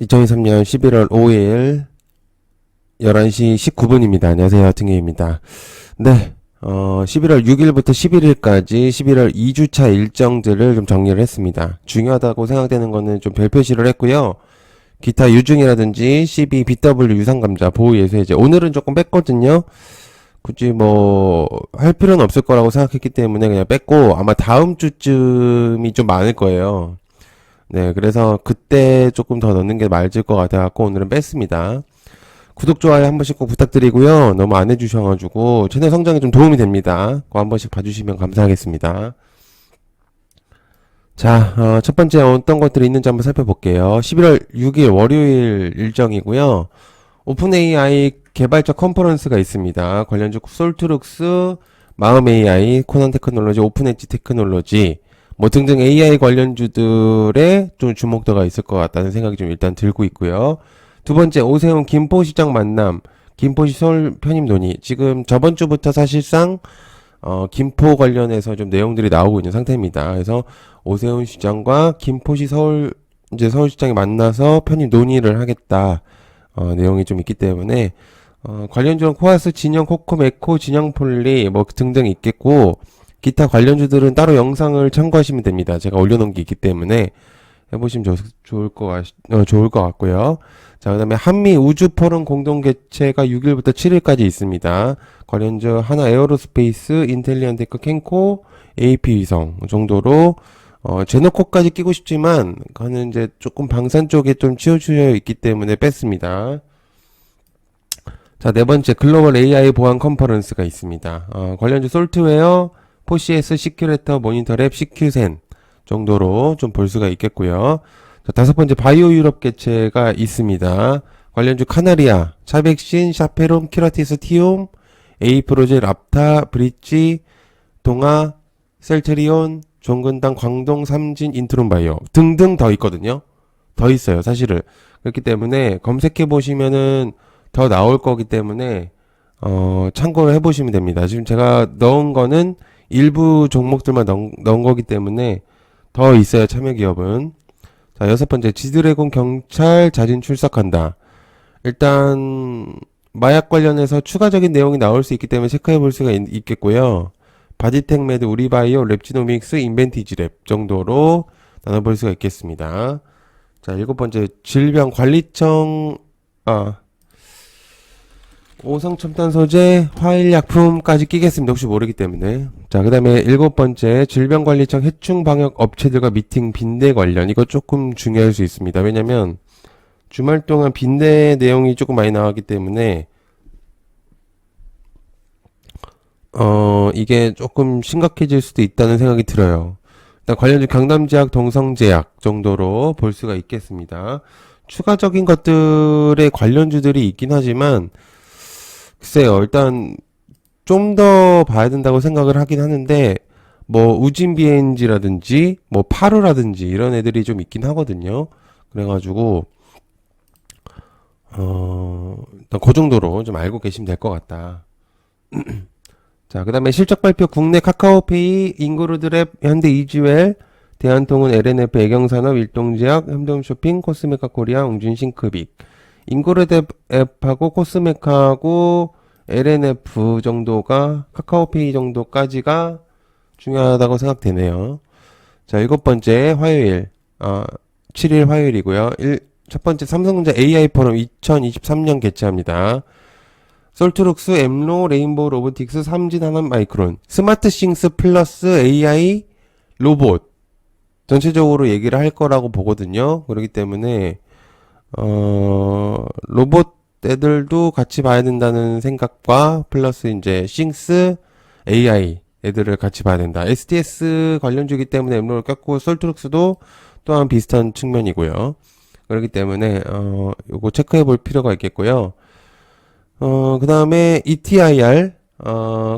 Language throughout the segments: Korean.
2023년 11월 5일 11시 19분입니다. 안녕하세요. 등혜입니다. 네, 11월 6일부터 11일까지 11월 2주차 일정들을 좀 정리를 했습니다. 중요하다고 생각되는 거는 좀 별 표시를 했고요. 기타 유증이라든지 CB, BW 유상감자, 보호예수해제. 오늘은 조금 뺐거든요. 굳이 뭐 할 필요는 없을 거라고 생각했기 때문에 그냥 뺐고, 아마 다음 주쯤이 좀 많을 거예요. 네, 그래서 그때 조금 더 넣는 게 맞을 것 같아갖고 오늘은 뺐습니다. 구독, 좋아요 한 번씩 꼭 부탁드리고요. 너무 안 해주셔가지고 채널 성장에 좀 도움이 됩니다. 그거 한 번씩 봐주시면 감사하겠습니다. 자, 첫 번째 어떤 것들이 있는지 한번 살펴볼게요. 11월 6일 월요일 일정이고요. 오픈 AI 개발자 컨퍼런스가 있습니다. 관련주 솔트룩스, 마음 AI, 코난 테크놀로지, 오픈 엣지 테크놀로지 뭐 등등 AI 관련주들의 좀 주목도가 있을 것 같다는 생각이 좀 일단 들고 있고요. 두 번째, 오세훈 김포시장 만남, 김포시 서울 편입 논의. 지금 저번 주부터 사실상 김포 관련해서 좀 내용들이 나오고 있는 상태입니다. 그래서 오세훈 시장과 김포시 이제 서울시장이 만나서 편입 논의를 하겠다. 내용이 좀 있기 때문에 관련주는 코아스, 진영, 코콤, 에코, 진영폴리 뭐 등등 있겠고, 기타 관련주들은 따로 영상을 참고하시면 됩니다. 제가 올려놓은 게 있기 때문에 해보시면 좋을 것 같고요. 자, 그 다음에 한미 우주 포럼 공동 개최가 6일부터 7일까지 있습니다. 관련주 하나 에어로스페이스, 인텔리언테크, 캔코, AP 위성 정도로 제노코까지 끼고 싶지만 그거는 이제 조금 방산 쪽에 좀 치우쳐 있기 때문에 뺐습니다. 자, 네 번째 글로벌 AI 보안 컨퍼런스가 있습니다. 관련주 솔트웨어, 포시에스, 시큐레터, 모니터랩, 시큐센 정도로 좀 볼 수가 있겠고요. 자, 다섯 번째 바이오 유럽 개최가 있습니다. 관련주 카나리아, 차백신, 샤페롬, 키라티스, 티움, 에이프로제, 랍타, 브릿지, 동아, 셀트리온, 종근당, 광동, 삼진, 인트론 바이오 등등 더 있거든요. 더 있어요, 사실은. 그렇기 때문에 검색해 보시면은 더 나올 거기 때문에 참고를 해보시면 됩니다. 지금 제가 넣은 거는 일부 종목들만 넣은 거기 때문에 더 있어요, 참여 기업은. 자, 여섯 번째, 지드래곤 경찰 자진 출석한다. 일단 마약 관련해서 추가적인 내용이 나올 수 있기 때문에 체크해 볼 수가 있겠고요. 바디텍메드, 우리바이오, 랩지노믹스, 인벤티지랩 정도로 나눠볼 수가 있겠습니다. 자, 일곱 번째, 질병관리청, 오성첨단소재, 화일약품까지 끼겠습니다. 혹시 모르기 때문에. 자, 그 다음에 일곱 번째, 질병관리청 해충방역 업체들과 미팅 빈대 관련. 이거 조금 중요할 수 있습니다. 왜냐면 주말 동안 빈대 내용이 조금 많이 나왔기 때문에 이게 조금 심각해질 수도 있다는 생각이 들어요. 일단 관련주 강남제약, 동성제약 정도로 볼 수가 있겠습니다. 추가적인 것들의 관련주들이 있긴 하지만 글쎄요, 일단 좀 더 봐야 된다고 생각을 하긴 하는데, 뭐 우진 BNG라든지 뭐 파루라든지 이런 애들이 좀 있긴 하거든요. 그래가지고 일단 그 정도로 좀 알고 계시면 될 것 같다. 자, 그 다음에 실적 발표 국내 카카오페이, 인그루드랩, 현대 이지웰, 대한통운, LNF, 애경산업, 일동제약, 현동쇼핑, 코스메카 코리아, 웅준싱크빅. 인그루드랩하고 코스메카하고 LNF 정도가, 카카오페이 정도까지가 중요하다고 생각되네요. 자, 일곱 번째 화요일, 7일 화요일이고요. 첫 번째 삼성전자 AI 포럼 2023년 개최합니다. 솔트룩스, 엠로, 레인보우 로보틱스, 삼진, 하남, 마이크론, 스마트싱스 플러스 AI 로봇 전체적으로 얘기를 할 거라고 보거든요. 그렇기 때문에 로봇 애들도 같이 봐야 된다는 생각과 플러스 이제 싱스 AI 애들을 같이 봐야 된다. STS 관련주기 때문에 엠로를 꼈고 솔트룩스도 또한 비슷한 측면이고요. 그렇기 때문에 요거 체크해 볼 필요가 있겠고요. 그 다음에 ETIR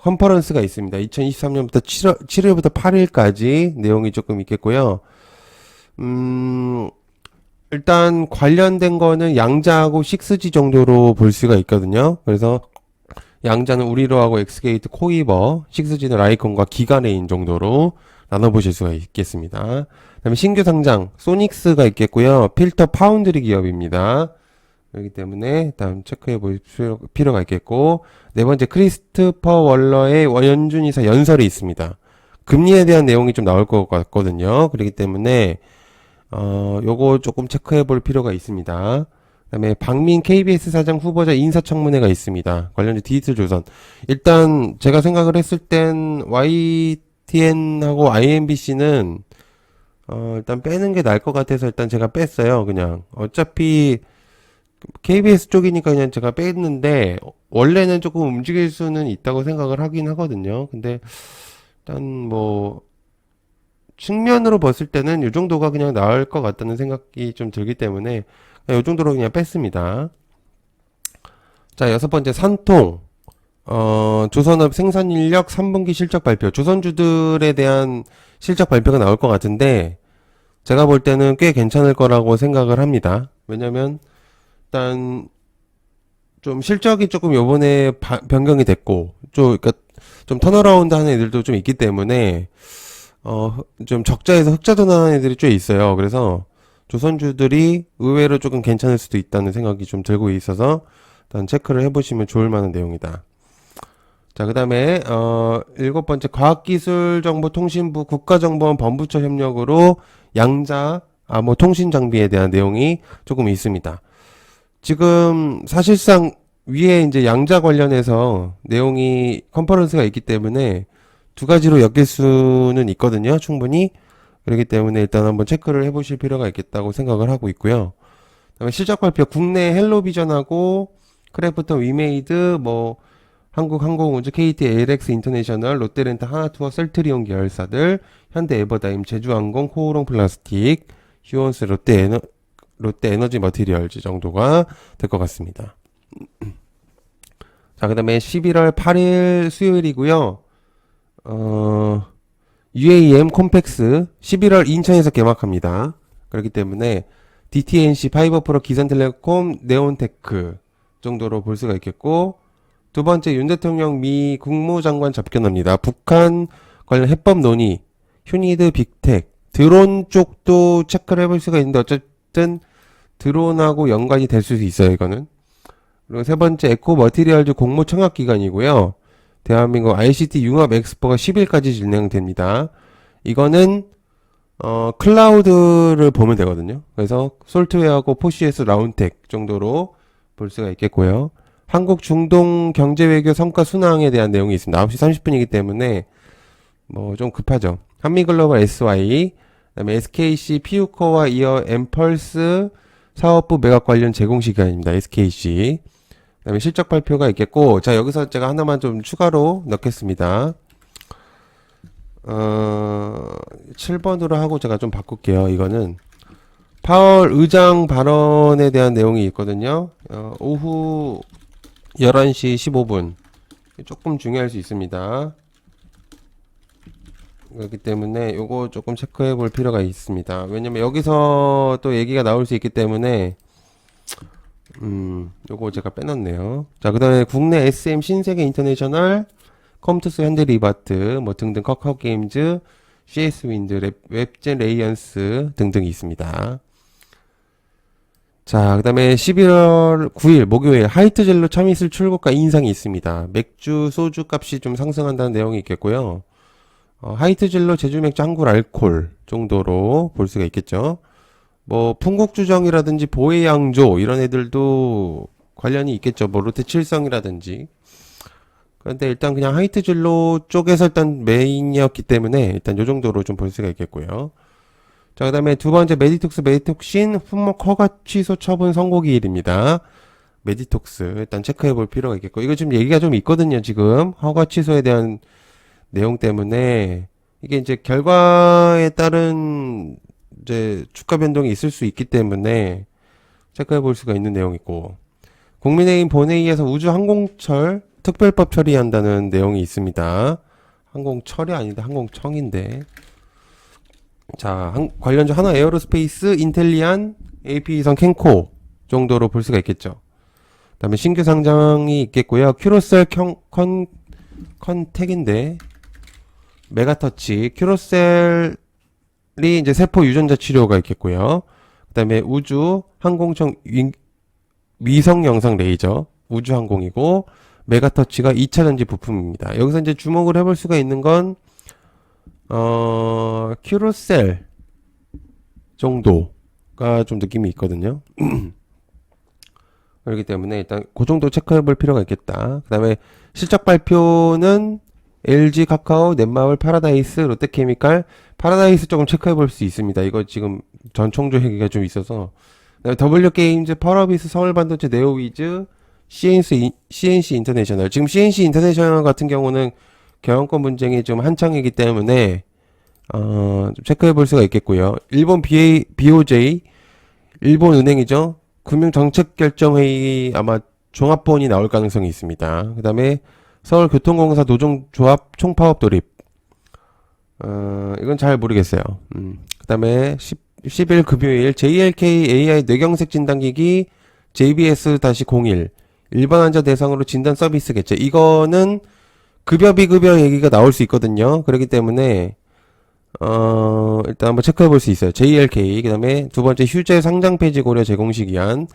컨퍼런스가 있습니다. 2023년부터 7일부터 8일까지 내용이 조금 있겠고요. 일단 관련된 거는 양자하고 6G 정도로 볼 수가 있거든요. 그래서 양자는 우리로하고 엑스게이트, 코이버, 6G는 라이콘과 기가레인 정도로 나눠보실 수가 있겠습니다. 그다음에 신규 상장 소닉스가 있겠고요. 필터 파운드리 기업입니다. 그렇기 때문에 일단 체크해 볼 필요가 있겠고, 네 번째 크리스토퍼 월러의 연준이사 연설이 있습니다. 금리에 대한 내용이 좀 나올 것 같거든요. 그렇기 때문에 요거 조금 체크해 볼 필요가 있습니다. 그다음에 박민 KBS 사장 후보자 인사청문회가 있습니다. 관련주 디지털 조선. 일단 제가 생각을 했을 땐 YTN하고 IMBC는 일단 빼는 게 나을 것 같아서 일단 제가 뺐어요. 그냥 어차피 KBS 쪽이니까 그냥 제가 뺐는데 원래는 조금 움직일 수는 있다고 생각을 하긴 하거든요. 근데 일단 뭐 측면으로 봤을 때는 이 정도가 그냥 나을 것 같다는 생각이 좀 들기 때문에 이 정도로 그냥 뺐습니다. 자, 여섯 번째 산통. 조선업 생산인력 3분기 실적 발표. 조선주들에 대한 실적 발표가 나올 것 같은데 제가 볼 때는 꽤 괜찮을 거라고 생각을 합니다. 왜냐면 일단 좀 실적이 조금 요번에 변경이 됐고 그러니까 좀 턴어라운드 하는 애들도 좀 있기 때문에 좀 적자에서 흑자 전환하는 애들이 좀 있어요. 그래서 조선주들이 의외로 조금 괜찮을 수도 있다는 생각이 좀 들고 있어서 일단 체크를 해보시면 좋을 만한 내용이다. 자, 그 다음에 일곱 번째 과학기술정보통신부 국가정보원 범부처 협력으로 양자 암호 통신 장비에 대한 내용이 조금 있습니다. 지금 사실상 위에 이제 양자 관련해서 내용이 컨퍼런스가 있기 때문에 두 가지로 엮일 수는 있거든요. 충분히. 그렇기 때문에 일단 한번 체크를 해보실 필요가 있겠다고 생각을 하고 있고요. 그다음에 실적 발표 국내 헬로비전하고 크래프톤 위메이드 뭐 한국항공우주 KT ALX 인터내셔널 롯데렌트 하나투어 셀트리온 계열사들 현대 에버다임 제주항공 코오롱 플라스틱 휴원스 롯데에너지 머티리얼즈 정도가 될 것 같습니다. 자, 그 다음에 11월 8일 수요일이고요. UAM 콤팩스 11월 인천에서 개막합니다. 그렇기 때문에 DTNC, 파이버프로, 기산텔레콤, 네온테크 정도로 볼 수가 있겠고, 두 번째 윤 대통령 미 국무장관 접견합니다. 북한 관련 해법 논의, 휴니드 빅텍, 드론 쪽도 체크를 해볼 수가 있는데 어쨌든 드론하고 연관이 될 수 있어요, 이거는. 그리고 세 번째 에코 머티리얼즈 공모 청약 기간이고요. 대한민국 ICT 융합 엑스포가 10일까지 진행됩니다. 이거는 클라우드를 보면 되거든요. 그래서 솔트웨어하고 포시에스 라운텍 정도로 볼 수가 있겠고요. 한국 중동 경제 외교 성과 순항에 대한 내용이 있습니다. 9시 30분이기 때문에 뭐 좀 급하죠. 한미글로벌 SY, 그다음에 SKC 피우커와 이어 엠펄스 사업부 매각 관련 제공 시간입니다. SKC. 그다음에 실적 발표가 있겠고, 자, 여기서 제가 하나만 좀 추가로 넣겠습니다. 7번으로 하고 제가 좀 바꿀게요. 이거는 파월 의장 발언에 대한 내용이 있거든요. 오후 11시 15분. 조금 중요할 수 있습니다. 그렇기 때문에 요거 조금 체크해 볼 필요가 있습니다. 왜냐면 여기서 또 얘기가 나올 수 있기 때문에 요거 제가 빼놨네요. 자, 그 다음에 국내 SM 신세계 인터내셔널, 컴투스 현대리바트, 뭐 등등 커커 게임즈, CS 윈드, 웹젠 레이언스 등등이 있습니다. 자, 그 다음에 11월 9일 목요일 하이트젤로 참이슬 출고가 인상이 있습니다. 맥주, 소주 값이 좀 상승한다는 내용이 있겠고요. 하이트젤로 제주맥주 한국 알콜 정도로 볼 수가 있겠죠. 뭐 풍국주정이라든지 보혜양조 이런 애들도 관련이 있겠죠. 뭐 롯데칠성이라든지. 그런데 일단 그냥 하이트젤로 쪽에서 일단 메인이었기 때문에 일단 요 정도로 좀 볼 수가 있겠고요. 자, 그 다음에 두 번째 메디톡신 품목 허가 취소 처분 선고기일입니다. 메디톡스 일단 체크해 볼 필요가 있겠고, 이거 지금 얘기가 좀 있거든요. 지금 허가 취소에 대한 내용 때문에 이게 이제 결과에 따른 이제 주가 변동이 있을 수 있기 때문에 체크해 볼 수가 있는 내용이고, 국민의힘 본회의에서 우주항공철 특별법 처리한다는 내용이 있습니다. 항공철이 아닌데 항공청인데. 자, 관련주 하나 에어로스페이스, 인텔리안, AP선 캔코 정도로 볼 수가 있겠죠. 그 다음에 신규 상장이 있겠고요. 큐로셀 컨텍인데 메가터치, 큐로셀 이제 세포 유전자 치료가 있겠고요. 그다음에 우주 항공청 위성 영상 레이저 우주항공이고 메가터치가 2차 전지 부품입니다. 여기서 이제 주목을 해볼 수가 있는 건 큐로셀 정도가 좀 느낌이 있거든요. 그렇기 때문에 일단 그 정도 체크해 볼 필요가 있겠다. 그 다음에 실적 발표는 LG 카카오, 넷마블, 파라다이스, 롯데케미칼, 파라다이스 조금 체크해 볼 수 있습니다. 이거 지금 전총조 회기가 좀 있어서. 그다음에 W게임즈, 펄어비스, 서울반도체, 네오위즈, CNC 인터내셔널. 지금 CNC 인터내셔널 같은 경우는 경영권 분쟁이 좀 한창이기 때문에 좀 체크해 볼 수가 있겠고요. 일본 BOJ, 일본 은행이죠. 금융정책결정회의 아마 종합본이 나올 가능성이 있습니다. 그 다음에 서울교통공사 노동조합 총파업 돌입. 이건 잘 모르겠어요. 그 다음에 10일 금요일 JLK AI 뇌경색 진단기기 JBS-01 일반 환자 대상으로 진단 서비스 개최. 이거는 급여 비급여 얘기가 나올 수 있거든요. 그렇기 때문에 일단 한번 체크해 볼 수 있어요. JLK, 그 다음에 두 번째 휴재 상장 폐지 고려 제공식 위한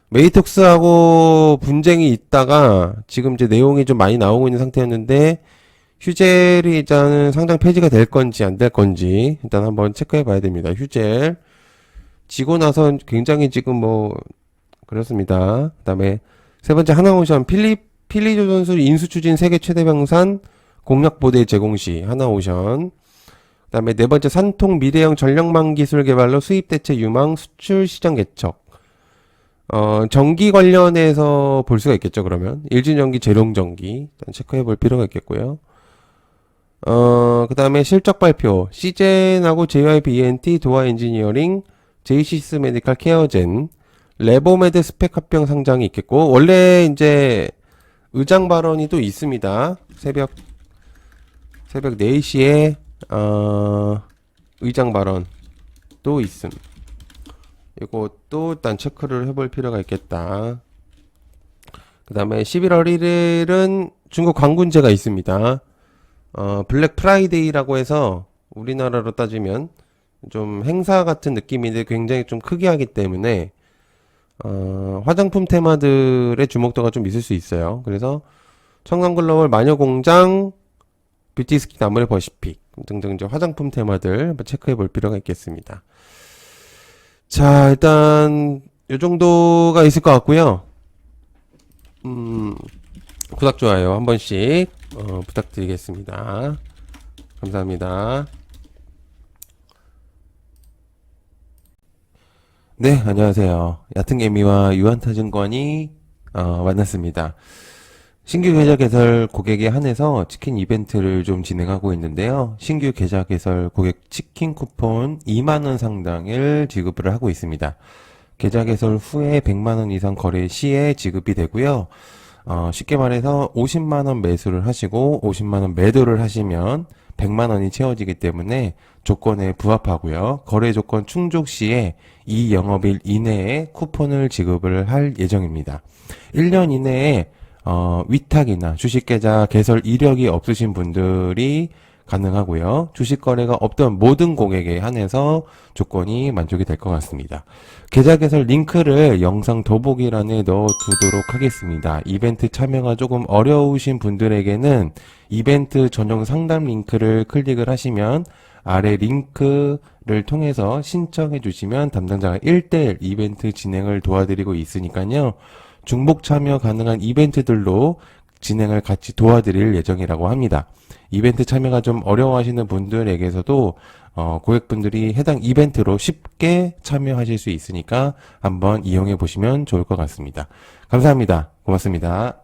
메이톡스하고 분쟁이 있다가 지금 이제 내용이 좀 많이 나오고 있는 상태였는데 휴젤이 일단은 상장 폐지가 될 건지 안 될 건지 일단 한번 체크해 봐야 됩니다. 휴젤 지고 나서 굉장히 지금 뭐 그렇습니다. 그 다음에 세 번째 하나오션 필리조 선수 인수 추진 세계 최대 병산 공략 보대 제공 시 하나오션. 그 다음에 네 번째 산통 미래형 전력망 기술 개발로 수입 대체 유망 수출 시장 개척. 전기 관련해서 볼 수가 있겠죠, 그러면. 일진전기, 재룡전기. 일단 체크해 볼 필요가 있겠고요. 그 다음에 실적 발표. 시젠하고 JYP ENT, 도화 엔지니어링, 제이시스 메디칼 케어젠, 레보메드 스펙 합병 상장이 있겠고, 원래 이제 의장 발언이 또 있습니다. 새벽 4시에, 의장 발언 또 있음. 이것도 일단 체크를 해볼 필요가 있겠다. 그 다음에 11월 1일은 중국 광군제가 있습니다. 블랙 프라이데이라고 해서 우리나라로 따지면 좀 행사 같은 느낌인데 굉장히 좀 크게 하기 때문에 화장품 테마들의 주목도가 좀 있을 수 있어요. 그래서 청담글로벌 마녀공장, 뷰티스킨 아모레 퍼시픽 등등 이제 화장품 테마들 한번 체크해 볼 필요가 있겠습니다. 자, 일단 요 정도가 있을 것 같고요. 구독, 좋아요 한 번씩 부탁드리겠습니다. 감사합니다. 네, 안녕하세요. 얕은개미와 유한타증권이 만났습니다. 신규 계좌 개설 고객에 한해서 치킨 이벤트를 좀 진행하고 있는데요. 신규 계좌 개설 고객 치킨 쿠폰 2만원 상당을 지급을 하고 있습니다. 계좌 개설 후에 100만원 이상 거래 시에 지급이 되고요. 쉽게 말해서 50만원 매수를 하시고 50만원 매도를 하시면 100만원이 채워지기 때문에 조건에 부합하고요. 거래 조건 충족 시에 이 영업일 이내에 쿠폰을 지급을 할 예정입니다. 1년 이내에 위탁이나 주식계좌 개설 이력이 없으신 분들이 가능하고요. 주식 거래가 없던 모든 고객에 한해서 조건이 만족이 될 것 같습니다. 계좌 개설 링크를 영상 더보기란에 넣어두도록 하겠습니다. 이벤트 참여가 조금 어려우신 분들에게는 이벤트 전용 상담 링크를 클릭을 하시면 아래 링크를 통해서 신청해 주시면 담당자가 1대1 이벤트 진행을 도와드리고 있으니까요. 중복 참여 가능한 이벤트들로 진행을 같이 도와드릴 예정이라고 합니다. 이벤트 참여가 좀 어려워하시는 분들에게서도 고객분들이 해당 이벤트로 쉽게 참여하실 수 있으니까 한번 이용해 보시면 좋을 것 같습니다. 감사합니다. 고맙습니다.